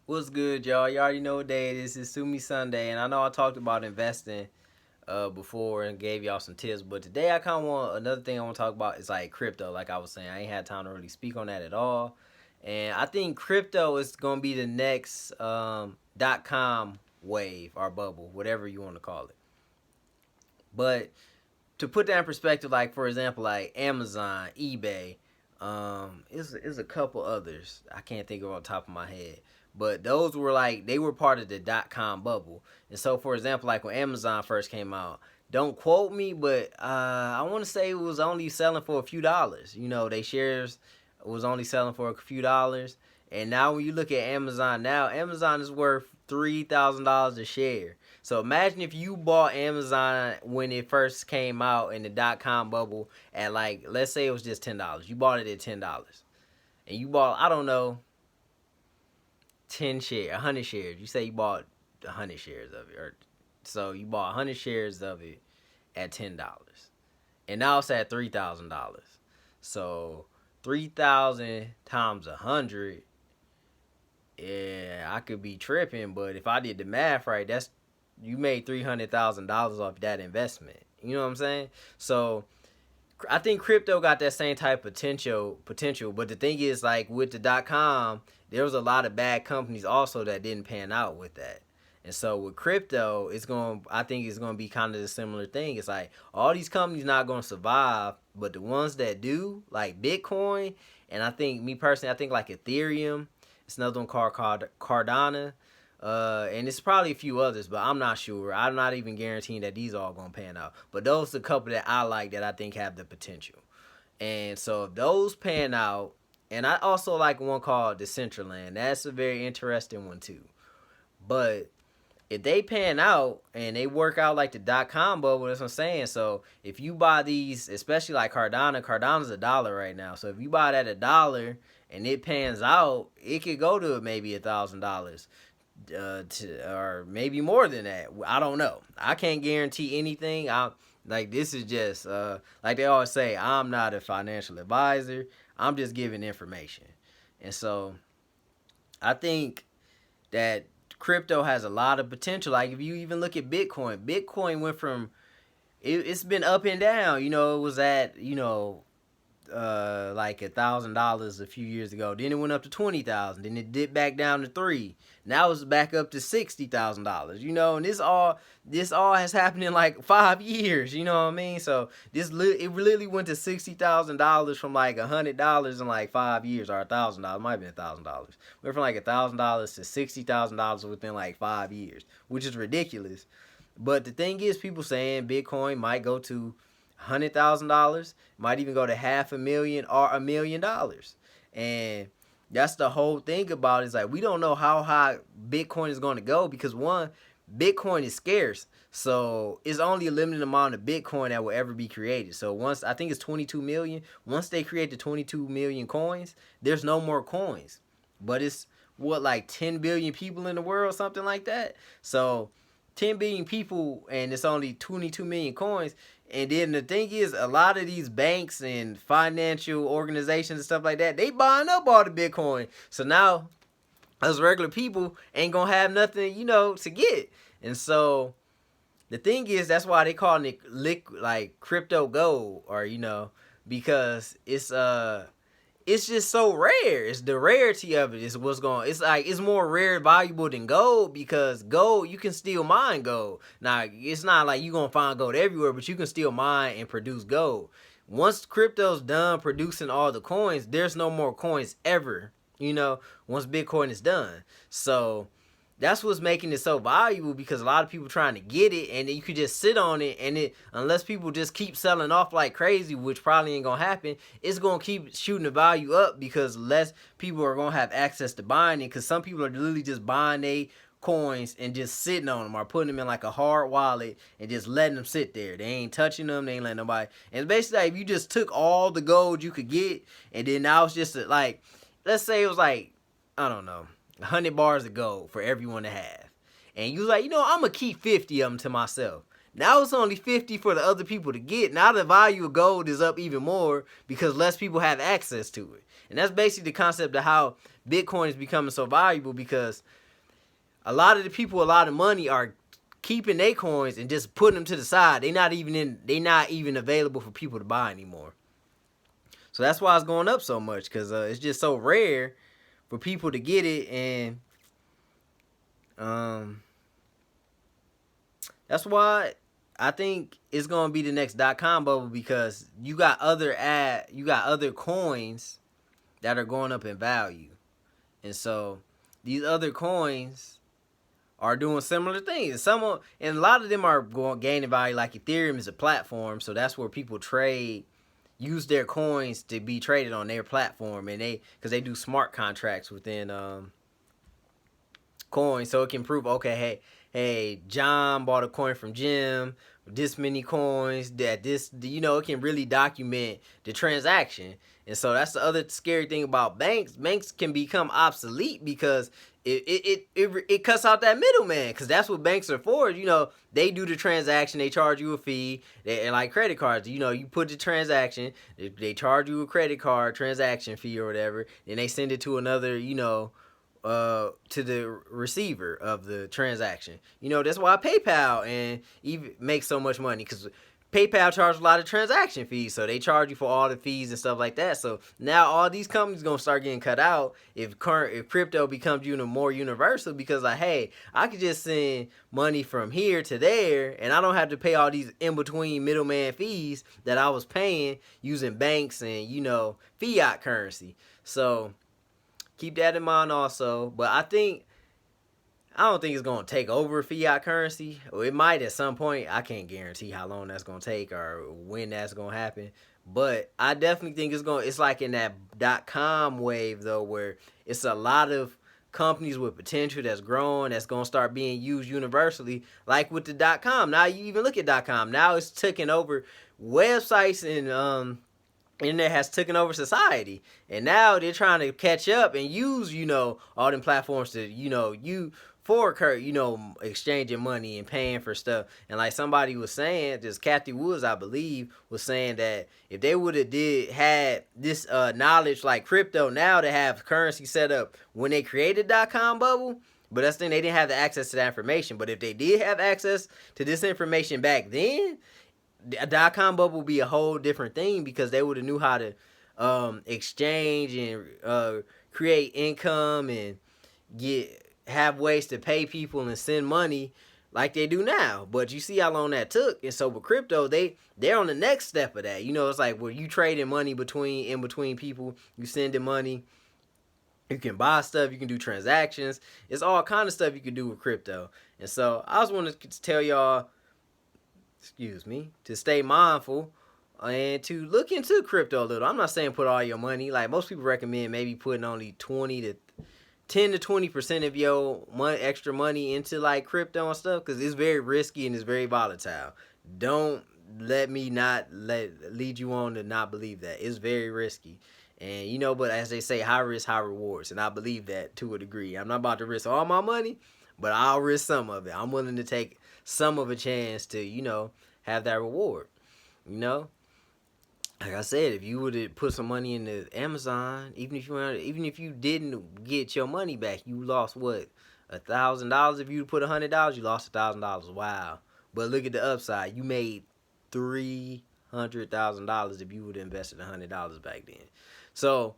What's good, y'all? You already know what day it is. It's Sumi Sunday, and I know I talked about investing before and gave y'all some tips, but today I kind of want another thing I want to talk about is like crypto. Like I was saying, I ain't had time to really speak on that at all, and I think crypto is gonna be the next .com wave or bubble, whatever you want to call it. But to put that in perspective, like for example, like Amazon, eBay, is a couple others I can't think of on top of my head, but those were like they were part of the .com bubble. And so, for example, like when Amazon first came out, don't quote me, but I want to say it was only selling for a few dollars. You know, they shares was only selling for a few dollars. And now when you look at Amazon now, Amazon is worth $3,000 a share. So imagine if you bought Amazon when it first came out in the .com bubble at like, let's say it was just $10. You bought it at $10, and you bought, I don't know, 100 shares. You say you bought 100 shares of it, or so you bought 100 shares of it at $10, and now it's at $3,000. So 3,000 times 100. Yeah, I could be tripping, but if I did the math right, that's you made $300,000 off that investment. You know what I'm saying? So I think crypto got that same type of potential. But the thing is, like with the .com, there was a lot of bad companies also that didn't pan out with that. And so with crypto, I think it's gonna be kind of a similar thing. It's like all these companies not gonna survive, but the ones that do, like Bitcoin, and I think me personally, I think like Ethereum, it's another one called Cardano, and it's probably a few others, but I'm not sure. I'm not even guaranteeing that these all gonna pan out. But those are a couple that I like that I think have the potential. And so if those pan out, and I also like one called Decentraland. That's a very interesting one too. But if they pan out and they work out like the .com bubble, that's what I'm saying. So if you buy these, especially like Cardano's $1 right now. So if you buy that $1 and it pans out, it could go to maybe $1,000, or maybe more than that. I don't know. I can't guarantee anything. I like this is just like they always say. I'm not a financial advisor. I'm just giving information, and so I think that crypto has a lot of potential. Like if you even look at Bitcoin, Bitcoin went from it's been up and down. You know, it was at like $1,000 a few years ago. Then it went up to 20,000. Then it dipped back down to 3. Now it's back up to $60,000. You know, and this all has happened in like 5 years. You know what I mean? So it really went to $60,000 from like $100 in like 5 years, or $1,000. It might have been $1,000. Went from like $1,000 to $60,000 within like 5 years, which is ridiculous. But the thing is, people saying Bitcoin might go to $100,000, might even go to half a million or $1 million. And that's the whole thing about it. Is like we don't know how high Bitcoin is going to go because one, Bitcoin is scarce. So it's only a limited amount of Bitcoin that will ever be created. So once I think it's 22 million, once they create the 22 million coins, there's no more coins. But it's what like 10 billion people in the world, something like that. So 10 billion people and it's only 22 million coins. And then the thing is, a lot of these banks and financial organizations and stuff like that, they buying up all the Bitcoin. So now us regular people ain't gonna have nothing, to get. And so the thing is, that's why they call it like crypto gold, or because it's just so rare. It's the rarity of it is what's going. It's like it's more rare, valuable than gold because gold you can still mine gold. Now it's not like you gonna find gold everywhere, but you can still mine and produce gold. Once crypto's done producing all the coins, there's no more coins ever. Once Bitcoin is done, so that's what's making it so valuable because a lot of people trying to get it and you could just sit on it and it unless people just keep selling off like crazy, which probably ain't gonna happen, it's gonna keep shooting the value up because less people are gonna have access to buying it because some people are literally just buying they coins and just sitting on them or putting them in like a hard wallet and just letting them sit there. They ain't touching them, they ain't letting nobody. And basically like, if you just took all the gold you could get and then now it's just like, let's say it was like, I don't know, 100 bars of gold for everyone to have. And you was like, I'm going to keep 50 of them to myself. Now it's only 50 for the other people to get. Now the value of gold is up even more because less people have access to it. And that's basically the concept of how Bitcoin is becoming so valuable because a lot of the people with a lot of money are keeping their coins and just putting them to the side. They're not even available for people to buy anymore. So that's why it's going up so much, because it's just so rare for people to get it. And that's why I think it's gonna be the next .com bubble, because you got other coins that are going up in value, and so these other coins are doing similar things. And a lot of them are gaining value. Like Ethereum is a platform, so that's where people use their coins to be traded on their platform, and because they do smart contracts within coins, so it can prove, okay, hey, John bought a coin from Jim, this many coins, that this, it can really document the transaction. And so that's the other scary thing about banks. Banks can become obsolete because it cuts out that middleman, because that's what banks are for. They do the transaction, they charge you a fee, and like credit cards, you put the transaction, they charge you a credit card transaction fee or whatever, and they send it to another, to the receiver of the transaction. That's why PayPal and even makes so much money, because PayPal charges a lot of transaction fees, so they charge you for all the fees and stuff like that. So now all these companies gonna start getting cut out if crypto becomes more universal, because like, hey, I could just send money from here to there, and I don't have to pay all these in between middleman fees that I was paying using banks and fiat currency. So keep that in mind also. But I don't think it's going to take over fiat currency. Well, it might at some point. I can't guarantee how long that's going to take or when that's going to happen. But I definitely think it's like in that .com wave, though, where it's a lot of companies with potential that's growing, that's going to start being used universally, like with the .com. Now you even look at .com. Now it's taking over websites, and internet has taken over society, and now they're trying to catch up and use all them platforms to for exchanging money and paying for stuff. And like somebody was saying, this Kathy Woods, I believe, was saying that if they would have had this knowledge like crypto now, to have currency set up when they created .com bubble. But that's the thing, they didn't have the access to that information. But if they did have access to this information back then, the .com bubble would be a whole different thing, because they would have knew how to exchange and create income and have ways to pay people and send money like they do now. But you see how long that took. And so with crypto, they're on the next step of that. It's like where you trading money in between people, you sending money, you can buy stuff, you can do transactions. It's all kind of stuff you can do with crypto. And so I just want to tell y'all, to stay mindful and to look into crypto a little. I'm not saying put all your money. Like most people recommend maybe putting only 10 to 20% of your extra money into like crypto and stuff, because it's very risky and it's very volatile. Don't let me lead you on to not believe that. It's very risky. And but as they say, high risk, high rewards. And I believe that to a degree. I'm not about to risk all my money, but I'll risk some of it. I'm willing to take some of a chance to, have that reward. Like I said, if you would have put some money into Amazon, even if you didn't get your money back, you lost what, $1,000. If you put $100, you lost $1,000. Wow. But look at the upside. You made $300,000 if you would have invested $100 back then. So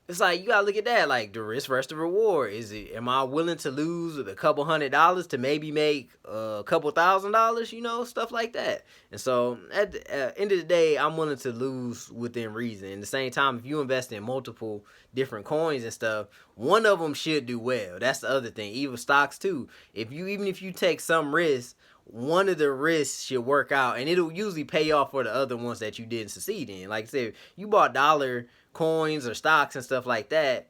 it's like you gotta look at that, like the risk versus the reward. Am I willing to lose a couple $100 to maybe make a couple $1,000? Stuff like that. And so at the end of the day, I'm willing to lose within reason. At the same time, if you invest in multiple different coins and stuff, one of them should do well. That's the other thing. Even stocks too. Even if you take some risk, one of the risks should work out, and it'll usually pay off for the other ones that you didn't succeed in. Like I said, you bought dollar coins or stocks and stuff like that,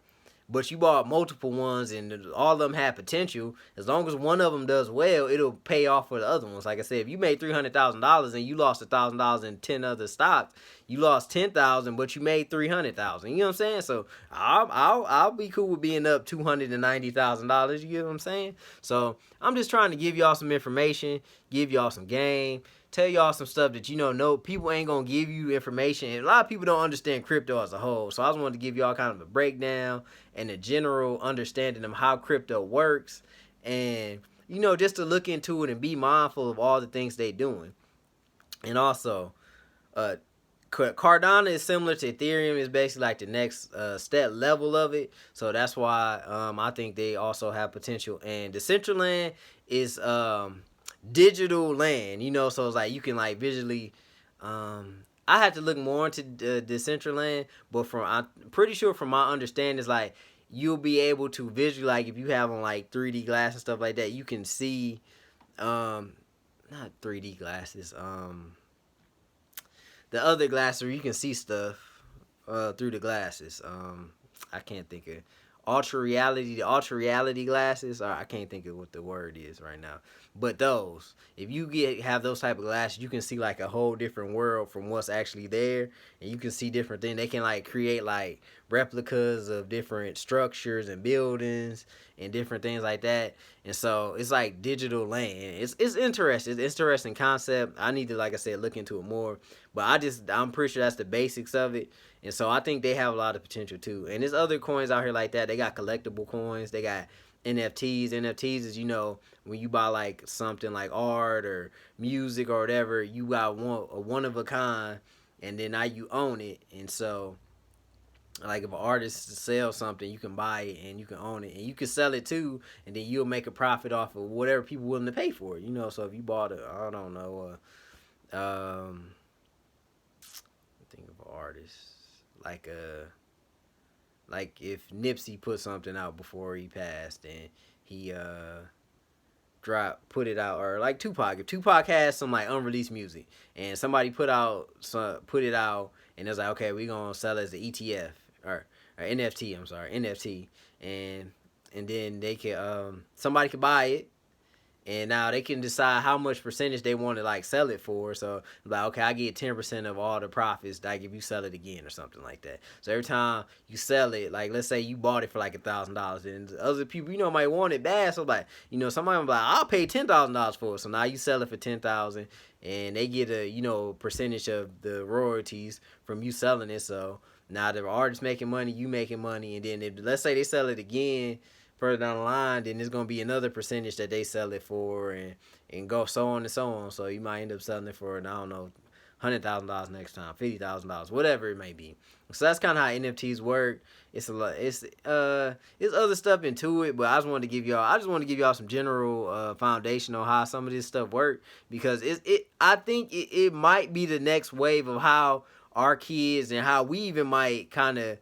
but you bought multiple ones and all of them have potential. As long as one of them does well, it'll pay off for the other ones. Like I said, if you made $300,000 and you lost $1,000 in 10 other stocks, you lost $10,000, but you made $300,000. You know what I'm saying? So I'll be cool with being up $290,000. You get what I'm saying? So I'm just trying to give y'all some information, give y'all some game, tell y'all some stuff that no people ain't gonna give you information. And a lot of people don't understand crypto as a whole. So I just wanted to give y'all kind of a breakdown and a general understanding of how crypto works, and just to look into it and be mindful of all the things they doing. And also, uh, Cardano is similar to Ethereum. It's basically like the next step level of it. So that's why I think they also have potential. And Decentraland is digital land, so it's like you can like visually. I had to look more into Decentraland, but I'm pretty sure from my understanding, it's like you'll be able to visually, like if you have on like 3D glass and stuff like that, you can see, not 3D glasses, the other glasses where you can see stuff through the glasses. I can't think of the ultra reality glasses. Or I can't think of what the word is right now. But those, if you have those type of glasses, you can see like a whole different world from what's actually there, and you can see different things. They can like create like replicas of different structures and buildings and different things like that. And so it's like digital land. It's interesting. It's an interesting concept. I need to, like I said, look into it more. But I'm pretty sure that's the basics of it. And so I think they have a lot of potential too. And there's other coins out here like that. They got collectible coins. They got NFTs. NFTs is, when you buy like something like art or music or whatever, you got one of a kind, and then now you own it. And so, like if an artist sells something, you can buy it and you can own it and you can sell it too, and then you'll make a profit off of whatever people willing to pay for it. So if you bought I don't know, think of an artist like if Nipsey put something out before he passed and he put it out, or like Tupac. If Tupac has some like unreleased music and somebody put it out and it's like, okay, we gonna sell it as an ETF or NFT. I'm sorry, NFT, and then they can somebody could buy it, and now they can decide how much percentage they want to like sell it for. So like, okay, I get 10% of all the profits, like if you sell it again or something like that. So every time you sell it, like let's say you bought it for like $1,000, and other people might want it bad. So like somebody might be like, I'll pay $10,000 for it. So now you sell it for 10,000, and they get a percentage of the royalties from you selling it. So now the artist making money, you making money, and then if, let's say they sell it again further down the line, then there's gonna be another percentage that they sell it for, and go so on and so on. So you might end up selling it for, I don't know, $100,000 next time, $50,000, whatever it may be. So that's kind of how NFTs work. It's a lot. It's other stuff into it, but I just want to give y'all some general foundation on how some of this stuff work, because I think it might be the next wave of how our kids and how we even might kind of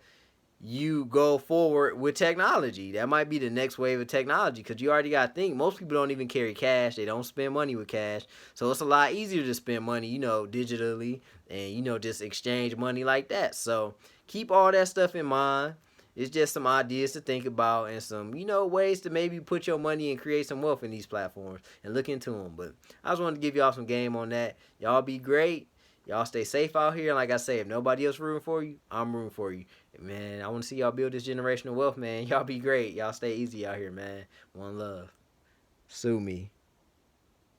you go forward with technology. That might be the next wave of technology, because you already got to think most people don't even carry cash. They don't spend money with cash, so it's a lot easier to spend money digitally, and just exchange money like that. So keep all that stuff in mind. It's just some ideas to think about, and some ways to maybe put your money and create some wealth in these platforms, and look into them. But I just wanted to give y'all some game on that. Y'all be great. Y'all stay safe out here. And like I say, if nobody else rooting for you, I'm rooting for you. Man, I want to see y'all build this generational wealth, man. Y'all be great. Y'all stay easy out here, man. One love. Sue me.